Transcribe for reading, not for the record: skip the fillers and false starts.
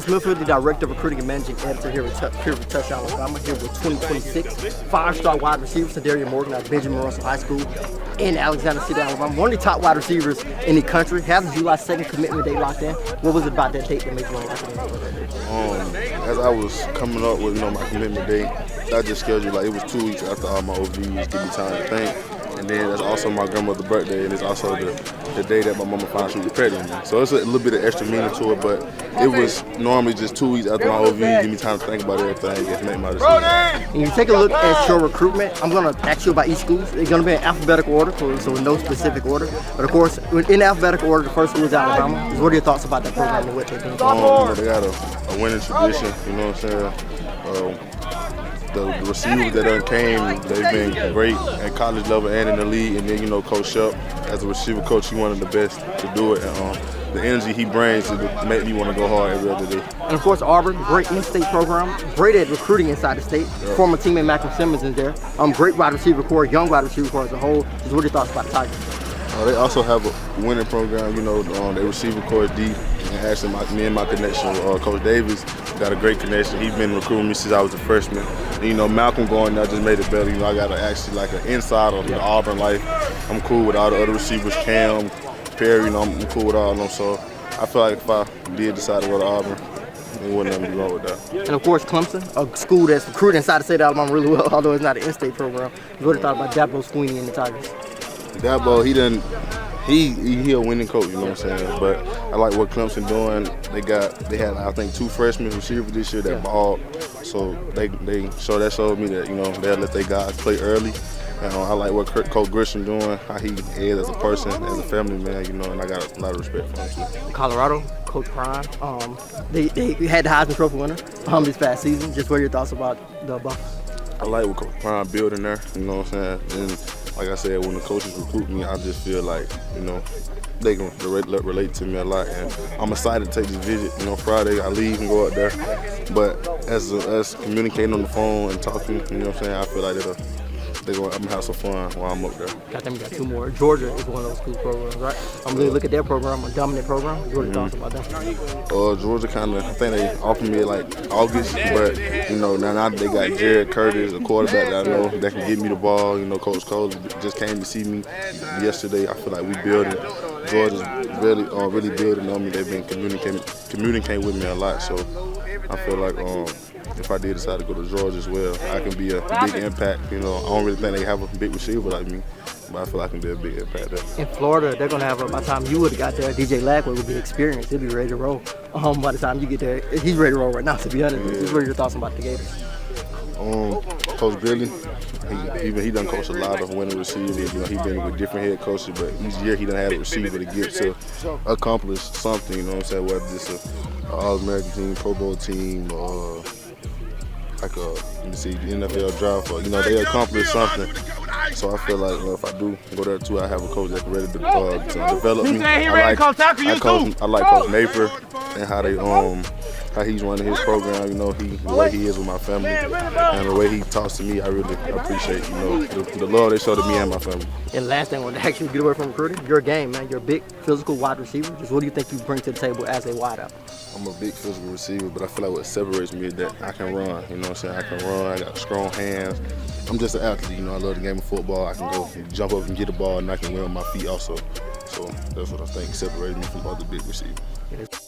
Smithfield, the Director of Recruiting and Managing Editor here at Touchdown Alabama, here with 2026 5-star wide receiver Cederian Morgan out of Benjamin Russell High School in Alexander City, Alabama. One of the top wide receivers in the country. Has the July 2nd commitment date locked in. What was it about that date that made you want to lock it in? As I was coming up with my commitment date, I just scheduled like it was 2 weeks after all my OVs, give me time to think. And then that's also my grandmother's birthday, and it's also the day that my mama found she was pregnant. So it's a little bit of extra meaning to it, but it was normally just 2 weeks after my OV, give me time to think about everything and make my decision. And you take a look at your recruitment, I'm going to ask you about each school. It's going to be in alphabetical order, so no specific order. But of course, in alphabetical order, the first school is Alabama. What are your thoughts about that program and what they're doing? They got a winning tradition, you know what I'm saying? The receivers that done came, they've been great at college level and in the league. And then, Coach Shupp, as a receiver coach, he's one of the best to do it. And the energy he brings to make me want to go hard every other day. And of course, Auburn, great in-state program, great at recruiting inside the state. Yep. Former teammate Malcolm Simmons is there. Great wide receiver core, young wide receiver core as a whole. Just what are your thoughts about the Tigers? They also have a winning program, their receiver core is deep. And actually, me and my connection with Coach Davis got a great connection. He's been recruiting me since I was a freshman. And, Malcolm going there just made it better. I got actually like an insider of the Auburn life. I'm cool with all the other receivers, Cam, Perry, I'm cool with all of them. So I feel like if I did decide to go to Auburn, there wouldn't nothing wrong with that. And of course, Clemson, a school that's recruited inside the state of Alabama really well, although it's not an in-state program. What do you thought about Dabo Sweeney and the Tigers? Dabo, he a winning coach, you know what I'm saying? But I like what Clemson doing. They had I think 2 freshman receivers this year that balled. So that showed me that they'll let their guys play early. And I like what Coach Grisham doing, how he is as a person, as a family man, and I got a lot of respect for him too. Colorado, Coach Prime, they had the Heisman Trophy winner this past season. Just what are your thoughts about the Buffs? I like what Coach Prime building there, you know what I'm saying? And like I said, when the coaches recruit me, I just feel like, they can relate to me a lot. And I'm excited to take this visit. Friday I leave and go out there. But as communicating on the phone and talking, you know what I'm saying, I feel like I'm gonna have some fun while I'm up there. Got 2 more. Georgia is one of those cool programs, right? I'm really looking at their program, a dominant program. What are your thoughts about that? Georgia I think they offered me like August, but now they got Jared Curtis, a quarterback that I know that can give me the ball. Coach Cole just came to see me yesterday. I feel like we building. Georgia's really building on me. They've been communicating with me a lot, so I feel like if I did decide to go to Georgia as well, I can be a big impact. I don't really think they have a big receiver like me, but I feel like I can be a big impact there. In Florida, they're going to have, by the time you would have got there, DJ Lagway would be experienced. He'll be ready to roll. By the time you get there, he's ready to roll right now, to be honest. Yeah. What are your thoughts about the Gators? Coach Billy, he done coached a lot of winning receivers. He's been with different head coaches, but each year he done had a receiver to get to accomplish something, whether it's an All-American team, Pro Bowl team, or like a NFL draft, or they accomplish something. So I feel like if I do go there too, I have a coach that's ready to develop me. I like Coach Napier and how he's running his program. The way he is with my family and the way he talks to me, I really appreciate the love they show to me and my family. And last thing I want to actually get away from recruiting, your game, man. You're a big physical wide receiver. Just what do you think you bring to the table as a wideout? I'm a big physical receiver, but I feel like what separates me is that I can run. I can run. I got strong hands. I'm just an athlete. I love the game of football. I can go jump up and get the ball, and I can win on my feet also. So that's what I think separates me from other big receivers.